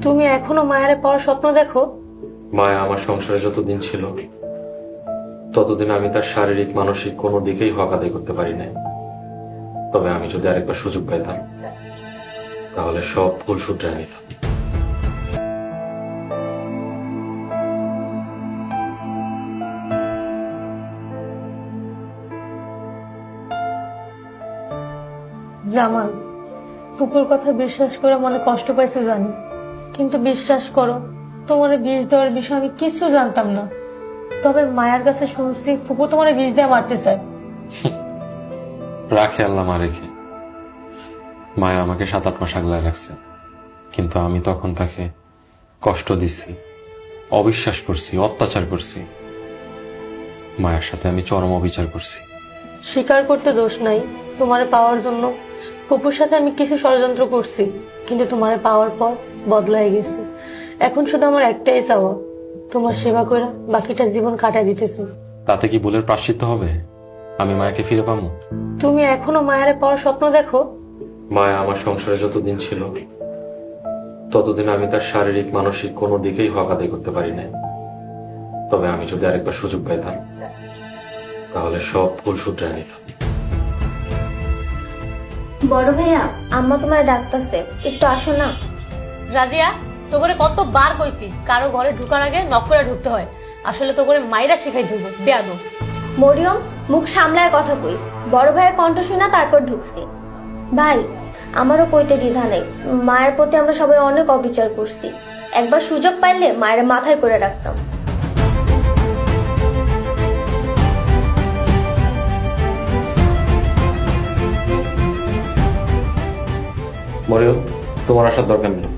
তুমি এখনো মায়ের পাওয়ার স্বপ্ন দেখো? মায়া আমার সংসারে যতদিন ছিল ততদিন আমি তার শারীরিক মানসিক কোনো দিকেই হক আদায় করতে পারি নাই। তবে আমি যদি আরেকবার সুযোগ পাইতাম তাহলে সব ভুল শুধরে নিতাম। জামাল, ফুপুর কথা বিশ্বাস করে মনে কষ্ট পাইছে জানি, কিন্তু বিশ্বাস করো, তোমার বিষ দেওয়ার বিষয়ে আমি কিছু জানতাম না। তবে মায়ের কাছে শুনছি ফুপু তোমার বিষ দিয়ে মারতে চায়। রাখে আল্লাহ মা রেখে। মায়া আমাকে 7-8 মাস আগলায় রাখছে, কিন্তু আমি তখন তাকে কষ্ট দিছি, অবিশ্বাস করছি, অত্যাচার করছি। মায়ের সাথে আমি চরম অবিচার করছি। স্বীকার করতে দোষ নাই, তোমারে পাওয়ার জন্য ফুপুর সাথে আমি কিছু ষড়যন্ত্র করছি, কিন্তু তোমারে পাওয়ার পর বদলাই গেছি। এখন শুধু আমার একটাই চাওয়া, তোমার সেবা করে বাকিটা জীবন কাটাই দিতেছি। তাতে কি ভুলের প্রায়শ্চিত্ত হবে? আমি মায়াকে ফিরে পাবো? তুমি এখনো মায়ের পাওয়ার স্বপ্ন দেখো? মায়া আমার সংসারে যতদিন ছিল ততদিন আমি তার শারীরিক মানসিক কোনো দিকেই হক আদায় করতে পারি নাই। তবে আমি যদি আরেকবার সুযোগ পাইতাম তাহলে সব ভুল শুধরে নিতাম। বড় ভাইয়া, আম্মা তোমার ডাকতেছে, একটু আসো না। রাজিয়া, তো করে কতবার কইছি কারো ঘরে ঢুকার আগে নক করে ঢুকতে হয়। আসলে তো করে মাইরা শিখাই দিব বেয়াদব। মরিয়ম, মুখ সামলায় কথা কইস। বড় ভাইয়ের কণ্ঠ শুনা তারপর ঢুকছি। ভাই, আমারও কইতে দ্বিধা নেই, মায়ের প্রতি আমরা সবাই অনেক অবিচার করছি। একবার সুযোগ পাইলে মায়ের মাথায় করে রাখতাম। মরিয়ম, তোমার আসার দরকার নেই।